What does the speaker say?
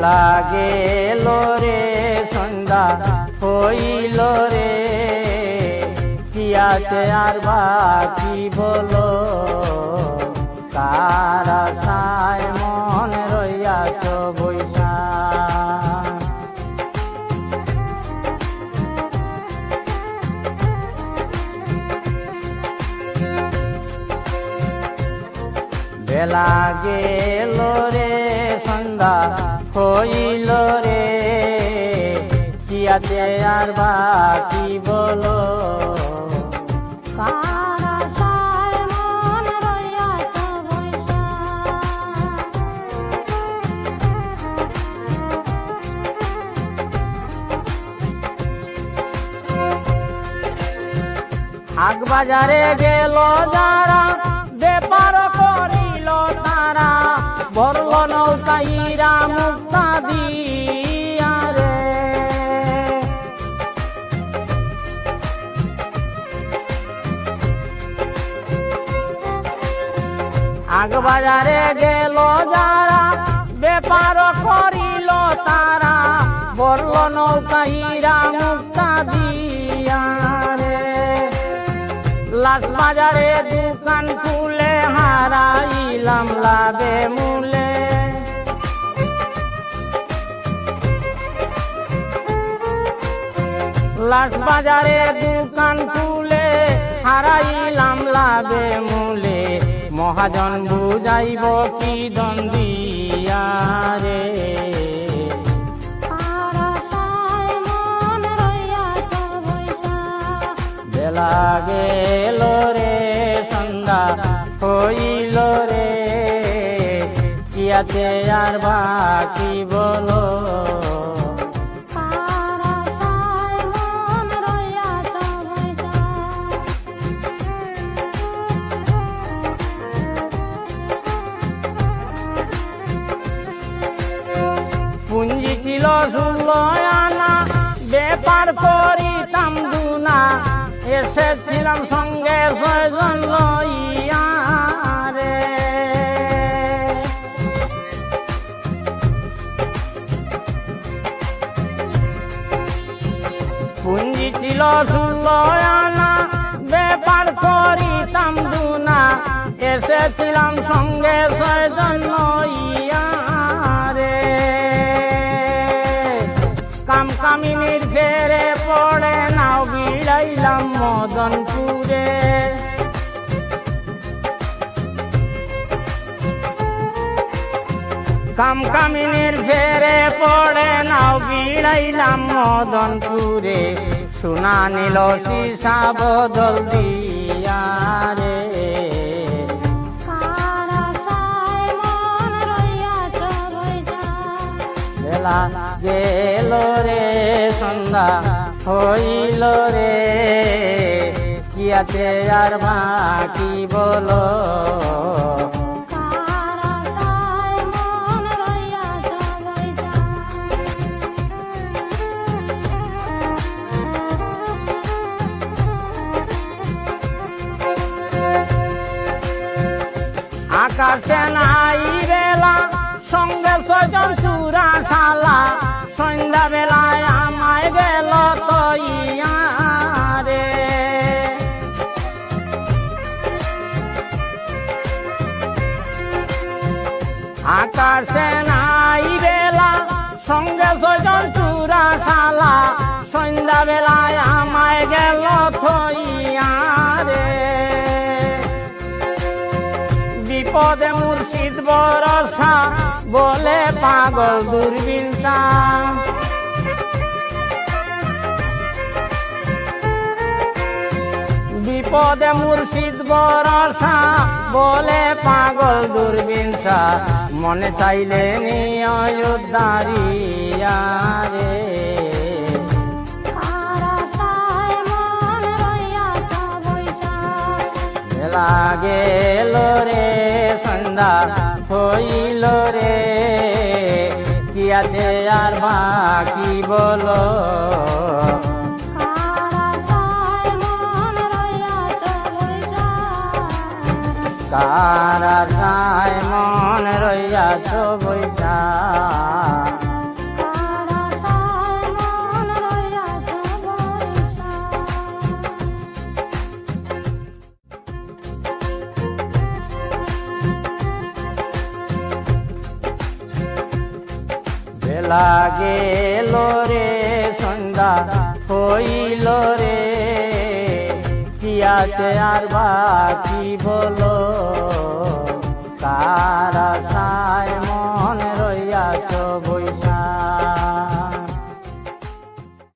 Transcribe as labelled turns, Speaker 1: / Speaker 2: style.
Speaker 1: বেলা গেল রে সন্ধ্যা হইল রে, কি আছে আর বাকি বলো, কার আশায় মন রইয়াছ বৈশা। বেলা গেল রে সন্ধ্যা হইল রে, কি আছে আর বাকি বলো,
Speaker 2: কার আশায় মন রইয়াছ বৈশা।
Speaker 1: হাট বাজারে গেল যারা, ব্যাপার করিল তারা, ভরল নৌকা হীরা মুক্তা দিয়া রে। হাট বাজারে গেল যারা, ব্যাপার করিল তারা, ভরল নৌকা হীরা মুক্তা দিয়া রে। লাট বাজারে দোকান খুলে হারাইলাম লাভে মূলে, লাট বাজারে দোকান খুলে হারাইলাম লাভে মূলে, মহাজন বুঝাইব কি দ্বন্দ্বিয়া রে।
Speaker 2: কার আশায় মন রইয়াছ বৈশা।
Speaker 1: বেলা গেল রে সন্ধ্যা হইল রে, কি আছে আর বাকি বলো,
Speaker 2: কার আশায় মন রইয়াছ বৈশা।
Speaker 1: পুঞ্জি ছিল 16 আনা, ব্যাপার করিতাম দুনা, এসেছিলাম সঙ্গে 6 জন লইয়া রে। পুঞ্জি ছিল 16 আনা, ব্যাপার করিতাম দুনা, এসেছিলাম সঙ্গে 6 জন লইয়া রে। কামকামিনীর ফেরে পড়ে নাও বিড়াইলাম মদনপুরে, কামকামিনীর ফেরে পড়ে নাও বিড়াইলাম মদনপুরে, সোনা নিল সীসা বদল দিয়া রে।
Speaker 2: কার আশায় মন রইয়াছ বৈশা।
Speaker 1: বেলা গেল রে সন্ধ্যা হইল রে, কি আছে আর বাকি বলো,
Speaker 2: কার আশায় মন রইয়াছ বৈশা।
Speaker 1: আকাশে নাই বেলা, সঙ্গে 6 জন চূড়া শালা, সন্ধ্যা বেলায় আমায় গেল তইয়া রে। আকাশে নাই বেলা, সঙ্গে 6 জন চূড়া শালা, সন্ধ্যা বেলায় আমায় গেল থইয়া রে। বিপদে মুর্শিদ বরসা, বলে পাগল দূরবীনটা, বিপদে মুর্শিদ বরসা, বলে পাগল দূরবীনটা, মনে চাইলে নিয় উদ্ধারিয়া রে।
Speaker 2: কার আশায় মন রইয়াছ বৈশা।
Speaker 1: বেলা গেল রে সন্ধ্যা হইল রে, কি আছে আর বাকি বলো,
Speaker 2: কার আশায় মন রইয়াছ বৈশা।
Speaker 1: কার আশায় মন রইয়াছ বৈশা। বেলা গেল রে সন্ধ্যা হইল রে কি আছে আর বাকি বলো তার